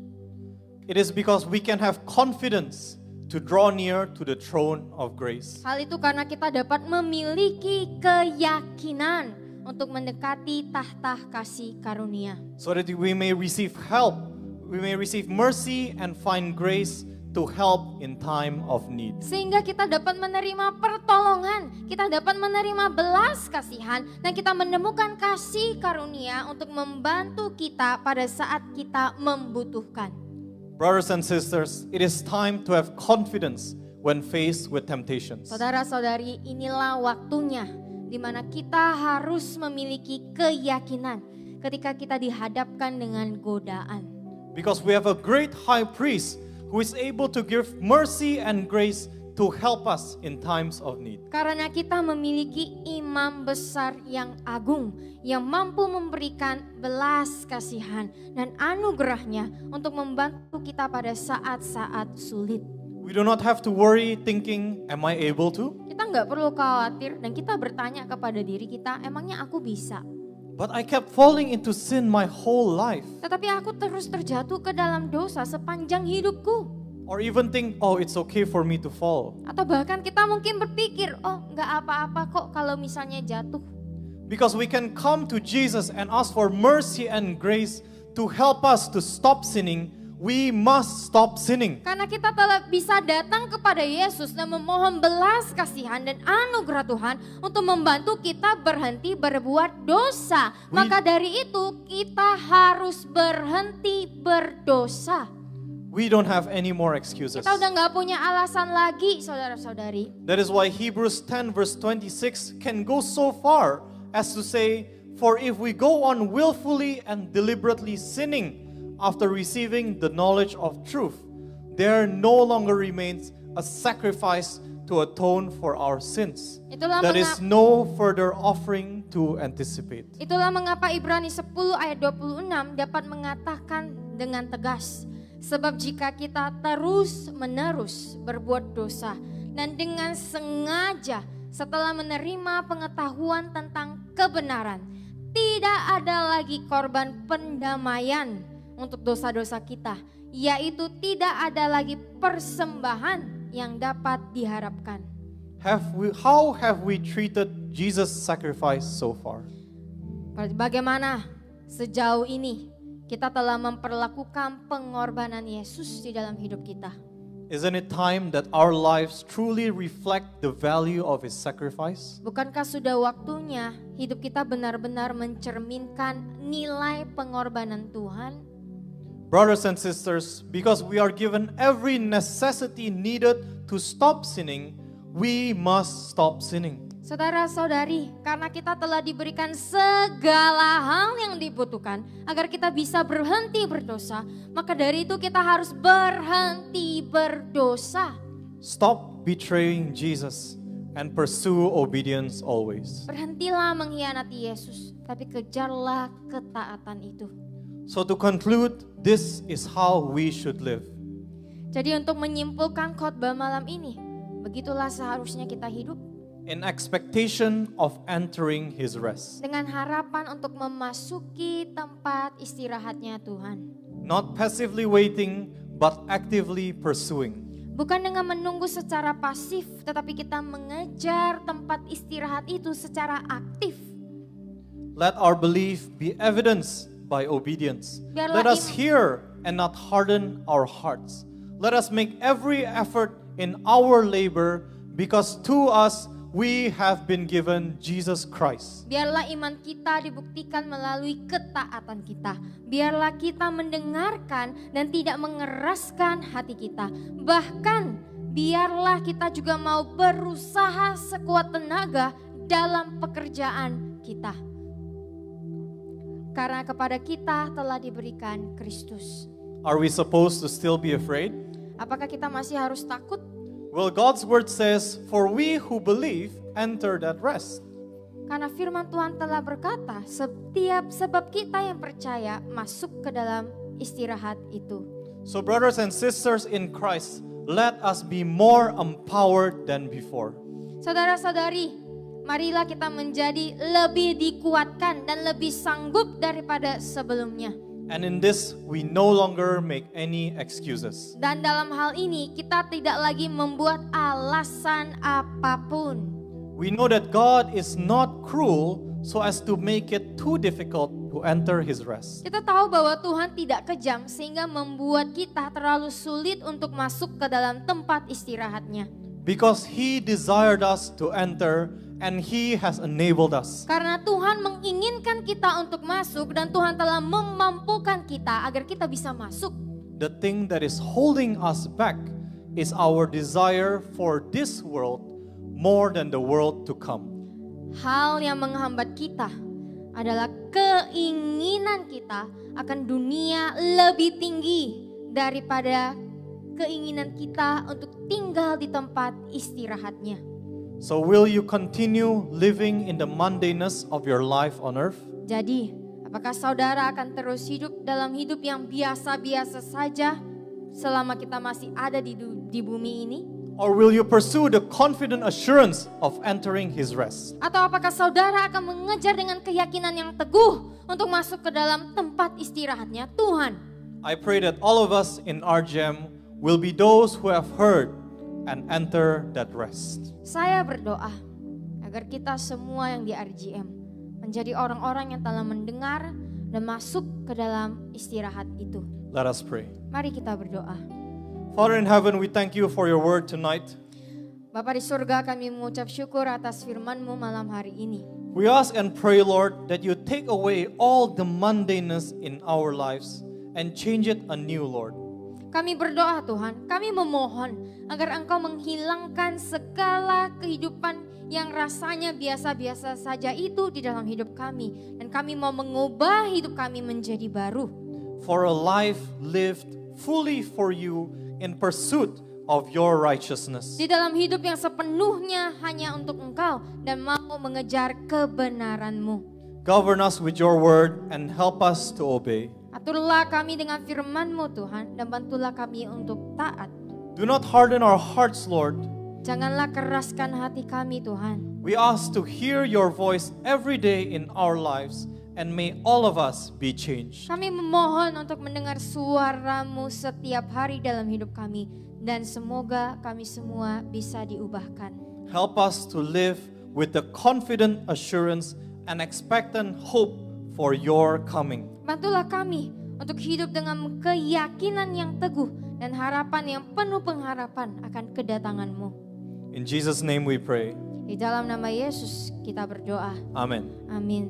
It is because we can have confidence to draw near to the throne of grace. Hal itu karena kita dapat memiliki keyakinan untuk mendekati tahta kasih karunia. So that we may receive help, we may receive mercy and find grace to help in time of need. Sehingga kita dapat menerima pertolongan, kita dapat menerima belas kasihan, dan kita menemukan kasih karunia untuk membantu kita pada saat kita membutuhkan. Brothers and sisters, it is time to have confidence when faced with temptations. Saudara-saudari, inilah waktunya di mana kita harus memiliki keyakinan ketika kita dihadapkan dengan godaan. Because we have a great high priest who is able to give mercy and grace to help us in times of need. Karena kita memiliki imam besar yang agung, yang mampu memberikan belas kasihan dan anugerahnya untuk membantu kita pada saat-saat sulit. We do not have to worry thinking, am I able to? Kita nggak perlu khawatir dan kita bertanya kepada diri kita, emangnya aku bisa? But I kept falling into sin my whole life. Tetapi aku terus terjatuh ke dalam dosa sepanjang hidupku. Or even think, oh, it's okay for me to fall. Atau bahkan kita mungkin berpikir, oh nggak apa-apa kok kalau misalnya jatuh. Because we can come to Jesus and ask for mercy and grace to help us to stop sinning. We must stop sinning. Karena kita telah bisa datang kepada Yesus dan memohon belas kasihan dan anugerah Tuhan untuk membantu kita berhenti berbuat dosa. Maka dari itu kita harus berhenti berdosa. We don't have any more excuses. Kita udah gak punya alasan lagi, saudara-saudari. That is why Hebrews 10 verse 26 can go so far as to say, for if we go on willfully and deliberately sinning after receiving the knowledge of truth, there no longer remains a sacrifice to atone for our sins. That is no further offering to anticipate. Itulah mengapa Ibrani 10 ayat 26 dapat mengatakan dengan tegas, sebab jika kita terus-menerus berbuat dosa dan dengan sengaja setelah menerima pengetahuan tentang kebenaran, tidak ada lagi korban pendamaian untuk dosa-dosa kita, yaitu tidak ada lagi persembahan yang dapat diharapkan. How have we treated Jesus' sacrifice so far? Bagaimana sejauh ini kita telah memperlakukan pengorbanan Yesus di dalam hidup kita? Isn't it time that our lives truly reflect the value of His sacrifice? Bukankah sudah waktunya hidup kita benar-benar mencerminkan nilai pengorbanan Tuhan? Brothers and sisters, because we are given every necessity needed to stop sinning, we must stop sinning. Saudara-saudari, karena kita telah diberikan segala hal yang dibutuhkan agar kita bisa berhenti berdosa, maka dari itu kita harus berhenti berdosa. Stop betraying Jesus and pursue obedience always. Berhentilah mengkhianati Yesus, tapi kejarlah ketaatan itu. So to conclude, this is how we should live. Jadi untuk menyimpulkan khotbah malam ini, begitulah seharusnya kita hidup. In expectation of entering His rest. Dengan harapan untuk memasuki tempat istirahatnya Tuhan. Not passively waiting, but actively pursuing. Bukan dengan menunggu secara pasif, tetapi kita mengejar tempat istirahat itu secara aktif. Let our belief be evidenced by obedience. Let us hear and not harden our hearts. Let us make every effort in our labor, because to us we have been given Jesus Christ. Biarlah iman kita dibuktikan melalui ketaatan kita. Biarlah kita mendengarkan dan tidak mengeraskan hati kita. Bahkan biarlah kita juga mau berusaha sekuat tenaga dalam pekerjaan kita. Karena kepada kita telah diberikan Kristus. Are we supposed to still be afraid? Apakah kita masih harus takut? Well, God's word says, for we who believe enter that rest. Karena firman Tuhan telah berkata, sebab kita yang percaya masuk ke dalam istirahat itu. So brothers and sisters in Christ, let us be more empowered than before. Saudara-saudari, marilah kita menjadi lebih dikuatkan dan lebih sanggup daripada sebelumnya. And in this, we no longer make any excuses. Dan dalam hal ini, kita tidak lagi membuat alasan apapun. We know that God is not cruel so as to make it too difficult to enter His rest. Kita tahu bahwa Tuhan tidak kejam sehingga membuat kita terlalu sulit untuk masuk ke dalam tempat istirahatnya. Because He desired us to enter and He has enabled us. Karena Tuhan menginginkan kita untuk masuk dan Tuhan telah memampukan kita agar kita bisa masuk. The thing that is holding us back is our desire for this world more than the world to come. Hal yang menghambat kita adalah keinginan kita akan dunia lebih tinggi daripada keinginan kita untuk tinggal di tempat istirahatnya. So will you continue living in the mundaneness of your life on earth? Jadi, apakah saudara akan terus hidup dalam hidup yang biasa-biasa saja selama kita masih ada di bumi ini? Or will you pursue the confident assurance of entering His rest? Atau apakah saudara akan mengejar dengan keyakinan yang teguh untuk masuk ke dalam tempat istirahatnya Tuhan? I pray that all of us in RGM will be those who have heard and enter that rest. Saya berdoa agar kita semua yang di RGM menjadi orang-orang yang telah mendengar dan masuk ke dalam istirahat itu. Let us pray. Mari kita berdoa. Father in heaven, we thank you for your word tonight. Bapa di surga, kami mengucap syukur atas firman-Mu malam hari ini. We ask and pray, Lord, that you take away all the mundaneness in our lives and change it anew, Lord. Kami berdoa Tuhan, kami memohon agar Engkau menghilangkan segala kehidupan yang rasanya biasa-biasa saja itu di dalam hidup kami. Dan kami mau mengubah hidup kami menjadi baru. For a life lived fully for you in pursuit of your righteousness. Di dalam hidup yang sepenuhnya hanya untuk Engkau dan mau mengejar kebenaran-Mu. Govern us with your word and help us to obey. Aturlah kami dengan firman-Mu Tuhan dan bantulah kami untuk taat. Do not harden our hearts, Lord. Janganlah keraskan hati kami Tuhan. We ask to hear your voice every day in our lives, and may all of us be changed. Kami memohon untuk mendengar suara-Mu setiap hari dalam hidup kami. Dan semoga kami semua bisa diubahkan. Help us to live with the confident assurance and expectant hope for your coming. Bantulah kami untuk hidup dengan keyakinan yang teguh dan harapan yang penuh pengharapan akan kedatangan-Mu. In Jesus' name we pray. Di dalam nama Yesus kita berdoa. Amen. Amin.